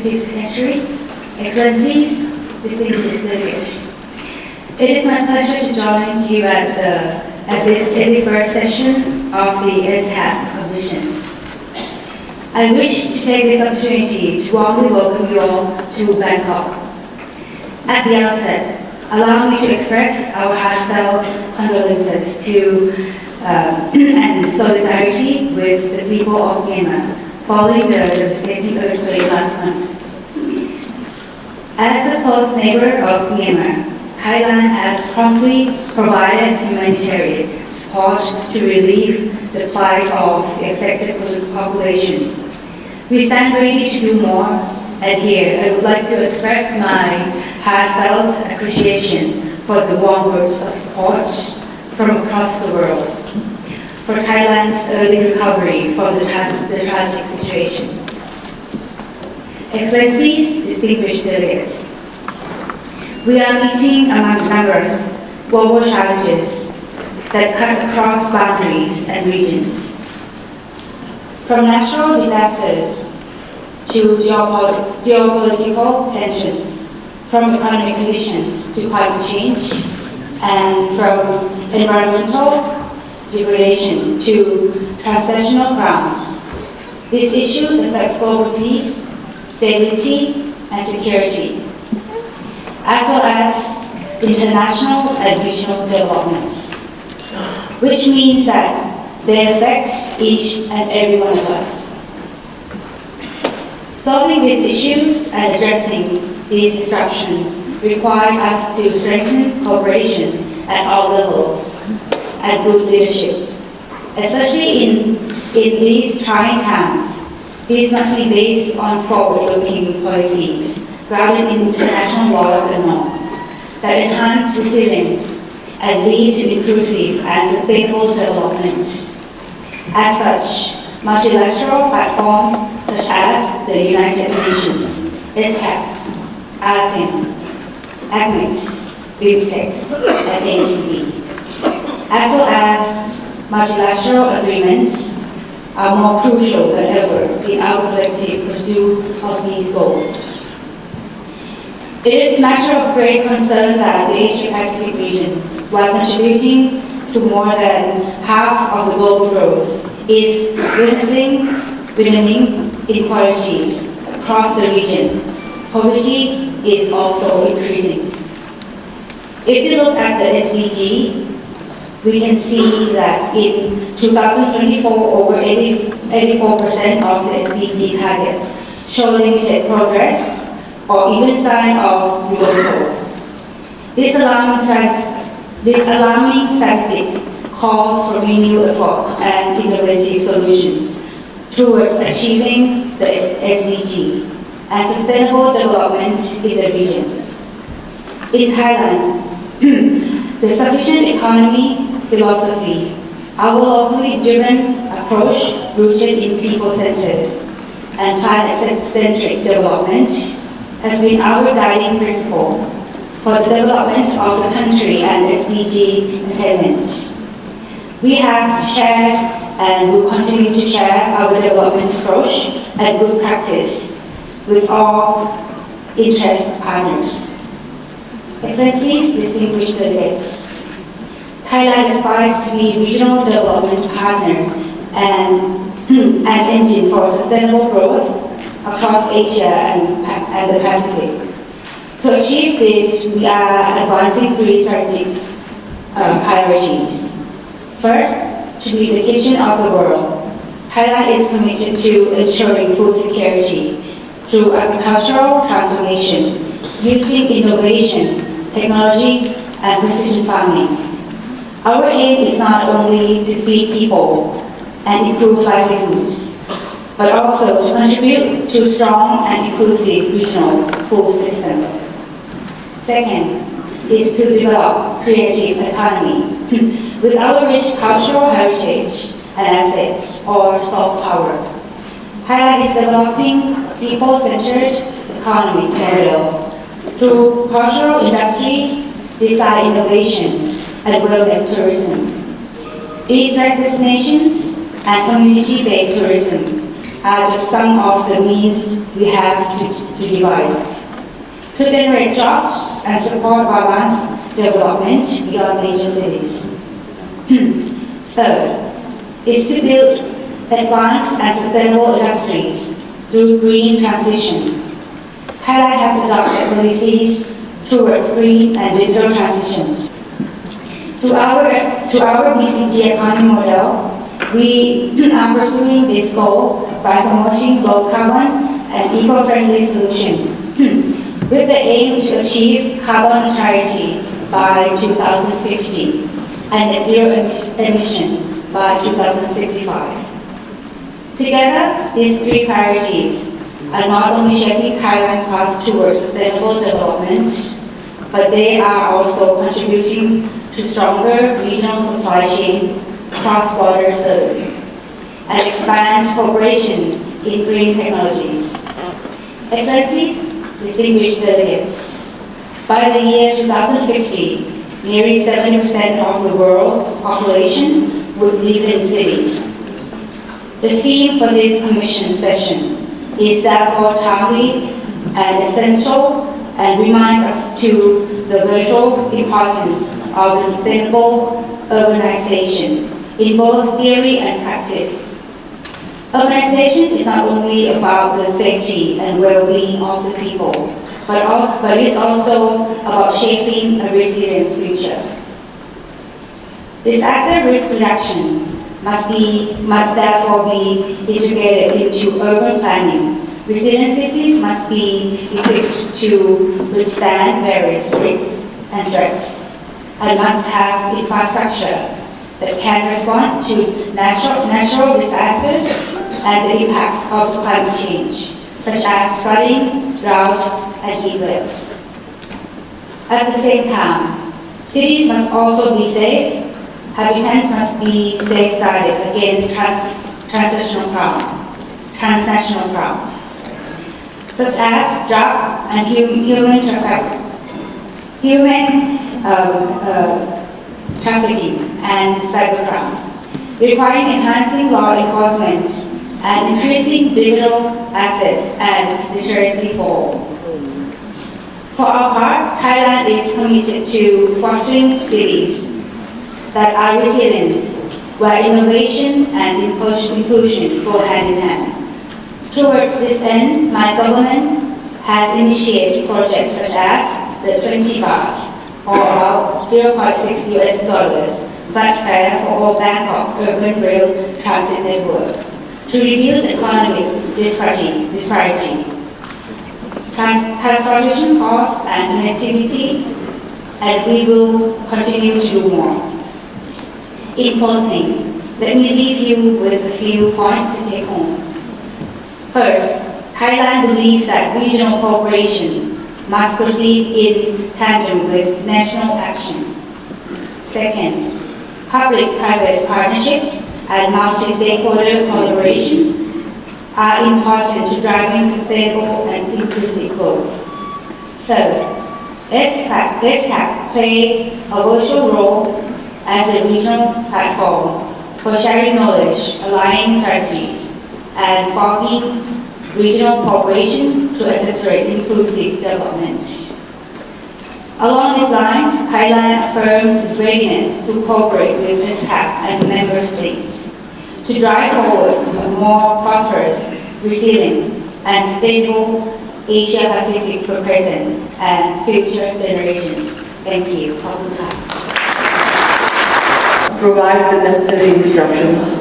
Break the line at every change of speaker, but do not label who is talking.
Executive Secretary, Excellencies, distinguished delegates. It is my pleasure to join you at this 81st session of the Unescap Commission. I wish to take this opportunity to warmly welcome you all to Bangkok. At the outset, allow me to express our heartfelt condolences and solidarity with the people of Myanmar following the devastating earthquake last month. As a close neighbor of Myanmar, Thailand has promptly provided humanitarian support to relieve the plight of the affected population. We stand ready to do more, and here I would like to express my heartfelt appreciation for the warm words of support from across the world for Thailand's early recovery from the tragic situation. Excellencies, distinguished delegates, we are meeting among numerous global challenges that cut across boundaries and regions. From natural disasters to geopolitical tensions, from economic conditions to climate change, and from environmental degradation to transnational crimes. These issues affect global peace, stability, and security, as well as international and regional developments, which means that they affect each and every one of us. Solving these issues and addressing these disruptions require us to strengthen cooperation at all levels and good leadership, especially in these trying times. These must be based on forward-looking policies grounded in international laws and norms that enhance resilience and lead to inclusive and sustainable development. As such, multilateral platforms such as the United Nations, Unescap, ASEAN, ACMEX, BIMSTEC, and ACD, as well as multilateral agreements, are more crucial than ever in our collective pursuit of these goals. It is a matter of great concern that the Asia-Pacific region, while contributing to more than half of the global growth, is witnessing inequalities across the region. Poverty is also increasing. If you look at the SDG, we can see that in 2024, over 84% of the SDG targets show limited progress or even sign of reversal. This alarming statistic calls for renewed efforts and innovative solutions towards achieving the SDG and sustainable development in the region. In Thailand, the sufficient economy philosophy, our locally driven approach rooted in people-centered and planet-centric development has been our guiding principle for the development of the country and SDG attainment. We have shared and will continue to share our development approach and good practice with all interest partners. Excellencies, distinguished delegates, Thailand aspires to be regional development partner and an engine for sustainable growth across Asia and the Pacific. To achieve this, we are advancing three strategic priorities. First, to be the kitchen of the world, Thailand is committed to ensuring food security through agricultural transformation, using innovation, technology, and precision farming. Our aim is not only to feed people and improve livelihoods, but also to contribute to a strong and inclusive regional food system. Second is to develop creative economy with our rich cultural heritage and assets or soft power. Thailand is developing people-centered economic model through cultural industries, design innovation, and wellness tourism. These destinations and community-based tourism are just some of the means we have to devise to generate jobs and support balanced development beyond major cities. Third is to build advanced and sustainable industries through green transition. Thailand has adopted policies towards green and digital transitions. Through our BCG economy model, we are pursuing this goal by promoting low carbon and eco-friendly solutions with the aim to achieve carbon neutrality by 2050 and net zero emission by 2065. Together, these three priorities are not only shaping Thailand's path towards sustainable development, but they are also contributing to stronger regional supply chain, cross-border service, and expand cooperation in green technologies. Excellencies, distinguished delegates, by the year 2050, nearly 70% of the world's population would live in cities. The theme for this commission session is therefore timely and essential and reminds us to the vital importance of sustainable urbanization in both theory and practice. Urbanization is not only about the safety and well-being of the people, but it's also about shaping a resilient future. Disaster risk reduction must therefore be integrated into urban planning. Resilient cities must be equipped to withstand various risks and threats, and must have infrastructure that can respond to natural disasters and the impacts of climate change, such as flooding, drought, and heat waves. At the same time, cities must also be safe. Habitats must be safeguarded against transnational crimes, such as drug and human trafficking and cybercrime, requiring enhancing law enforcement and increasing digital access and literacy for all. For our part, Thailand is committed to fostering cities that are resilient, where innovation and inclusion go hand in hand. Towards this end, my government has initiated projects such as the 20 baht, or about $0.6 flat fare for all Bangkok's urban rail transit network to reduce economic disparity, transportation costs and connectivity, and we will continue to do more. In closing, let me leave you with a few points to take home. First, Thailand believes that regional cooperation must proceed in tandem with national action. Second, public-private partnerships and multi-stakeholder collaboration are important to driving sustainable and inclusive growth. Third, Unescap plays a virtual role as a regional platform for sharing knowledge, aligning strategies, and fostering regional cooperation to accelerate inclusive development. Along these lines, Thailand affirms its readiness to cooperate with Unescap and member states to drive forward a more prosperous, resilient, and sustainable Asia-Pacific for present and future generations. Thank you.
Provide the necessary instructions